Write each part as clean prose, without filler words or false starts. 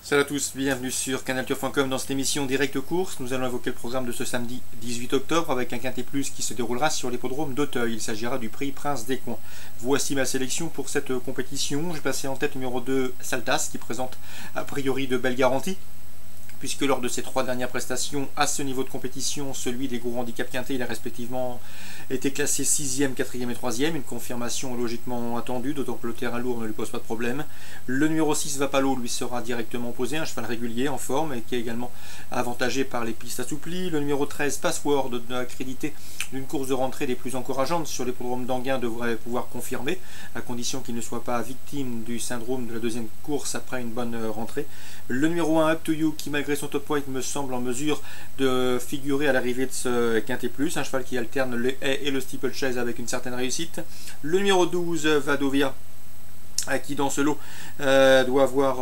Salut à tous, bienvenue sur canalturf.com dans cette émission Direct Course. Nous allons évoquer le programme de ce samedi 18 octobre avec un quintet plus qui se déroulera sur l'hippodrome d'Auteuil. Il s'agira du prix Prince des Coins. Voici ma sélection pour cette compétition. J'ai placé en tête numéro 2 Saltas qui présente a priori de belles garanties, puisque lors de ses 3 dernières prestations à ce niveau de compétition, celui des gros handicaps quintés, il a respectivement été classé 6e, 4e et 3e, une confirmation logiquement attendue, d'autant que le terrain lourd ne lui pose pas de problème. Le numéro 6 Vapalo lui sera directement opposé, un cheval régulier en forme et qui est également avantagé par les pistes assouplies. Le numéro 13 Password, accrédité d'une course de rentrée des plus encourageantes sur l'hippodrome d'Anguin, devrait pouvoir confirmer, à condition qu'il ne soit pas victime du syndrome de la deuxième course après une bonne rentrée. Le numéro 1 Up to You qui malgré son top weight me semble en mesure de figurer à l'arrivée de ce quintet plus, un cheval qui alterne le haie et le steeplechase avec une certaine réussite. Le numéro 12 Vadovia qui dans ce lot doit avoir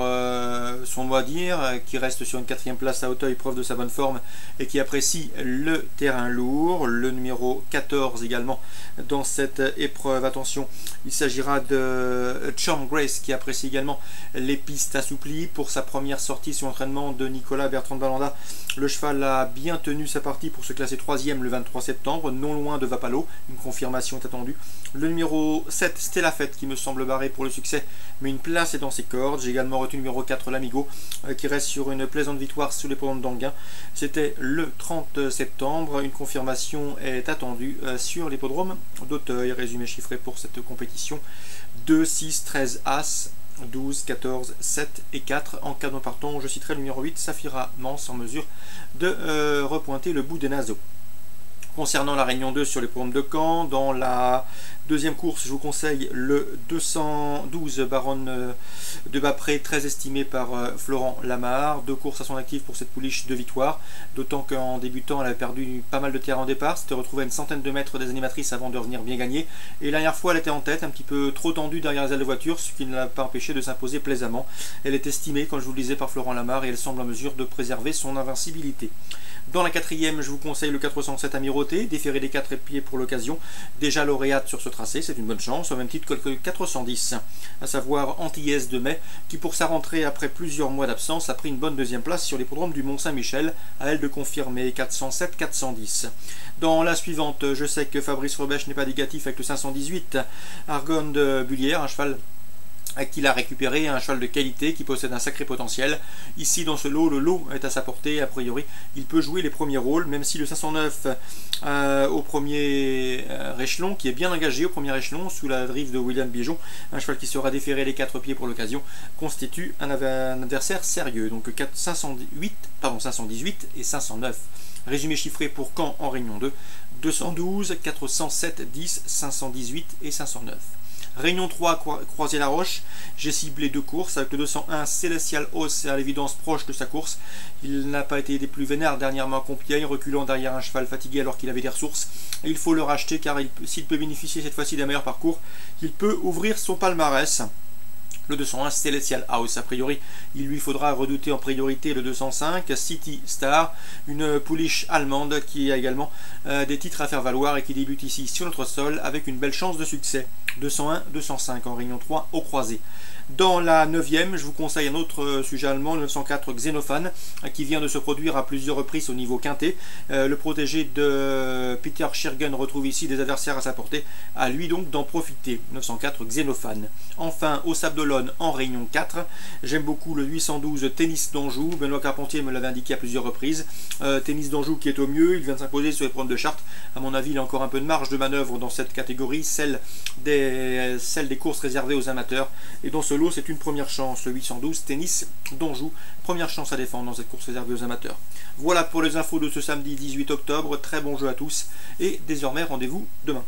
son mot à dire, qui reste sur une 4e place à Auteuil, preuve de sa bonne forme et qui apprécie le terrain lourd. Le numéro 14 également dans cette épreuve, attention, il s'agira de Charm Grace qui apprécie également les pistes assouplies. Pour sa première sortie sur entraînement de Nicolas Bertrand de Balanda, le cheval a bien tenu sa partie pour se classer 3e le 23 septembre, non loin de Vapalo, une confirmation est attendue. Le numéro 7 Stella Fête qui me semble barré pour le succès, mais une place est dans ses cordes. J'ai également retenu le numéro 4 L'Amigo qui reste sur une plaisante victoire sous les programmes d'Anguin. C'était le 30 septembre, une confirmation est attendue sur l'hippodrome d'Auteuil. Résumé chiffré pour cette compétition: 2, 6, 13 As, 12, 14, 7 et 4. En cas de partant, je citerai le numéro 8 Saphira Mans en mesure de repointer le bout des naseaux. Concernant la Réunion 2 sur les programmes de Caen, dans la deuxième course, je vous conseille le 212 Baronne de Bapré, très estimé par Florent Lamarre. 2 courses à son actif pour cette pouliche, 2 victoires, d'autant qu'en débutant, elle avait perdu pas mal de terrain au départ, s'était retrouvée à une centaine de mètres des animatrices avant de revenir bien gagner. Et la dernière fois, elle était en tête, un petit peu trop tendue derrière les ailes de voiture, ce qui ne l'a pas empêché de s'imposer plaisamment. Elle est estimée, comme je vous le disais, par Florent Lamarre et elle semble en mesure de préserver son invincibilité. Dans la 4e, je vous conseille le 407 Amirauté, déféré des 4 pieds pour l'occasion, déjà lauréate sur ce tracé, c'est une bonne chance, au même titre que le 410, à savoir Antillaise de Mai, qui pour sa rentrée après plusieurs mois d'absence a pris une bonne 2e place sur l'hippodrome du Mont-Saint-Michel, à elle de confirmer 407-410. Dans la suivante, je sais que Fabrice Robèche n'est pas négatif avec le 518 Argonne de Bullière, un cheval qu'il a récupéré, un cheval de qualité qui possède un sacré potentiel. Ici dans ce lot, le lot est à sa portée, a priori il peut jouer les premiers rôles, même si le 509 au premier échelon, qui est bien engagé au premier échelon sous la drive de William Bijon, un cheval qui sera déféré les 4 pieds pour l'occasion, constitue un adversaire sérieux. Donc 518 et 509. Résumé chiffré pour Caen en Réunion 2, 212, 407, 10, 518 et 509. Réunion 3, Croisier-la-Roche, j'ai ciblé 2 courses avec le 201 Celestial Hauss, à l'évidence proche de sa course. Il n'a pas été des plus vénères dernièrement à Compiègne, reculant derrière un cheval fatigué alors qu'il avait des ressources. Et il faut le racheter car s'il peut bénéficier cette fois-ci d'un meilleur parcours, il peut ouvrir son palmarès. Le 201 Celestial House, a priori, il lui faudra redouter en priorité le 205 City Star, une pouliche allemande qui a également des titres à faire valoir et qui débute ici sur notre sol avec une belle chance de succès. 201-205 en Réunion 3 au croisé. Dans la 9e, je vous conseille un autre sujet allemand, le 904 Xenophane, qui vient de se produire à plusieurs reprises au niveau quintet. Le protégé de Peter Schirgen retrouve ici des adversaires à sa portée, à lui donc d'en profiter. 904 Xenophane. Enfin, au Sable d'Olonne en Réunion 4, j'aime beaucoup le 812 Tennis d'Anjou. Benoît Carpentier me l'avait indiqué à plusieurs reprises. Tennis d'Anjou qui est au mieux, il vient de s'imposer sur les programmes de Chartres. À mon avis, il a encore un peu de marge de manœuvre dans cette catégorie, celle des courses réservées aux amateurs. Et dans ce lot, c'est une première chance, le 812 Tennis d'Anjou, première chance à défendre dans cette course réservée aux amateurs. Voilà pour les infos de ce samedi 18 octobre, très bon jeu à tous et désormais rendez-vous demain.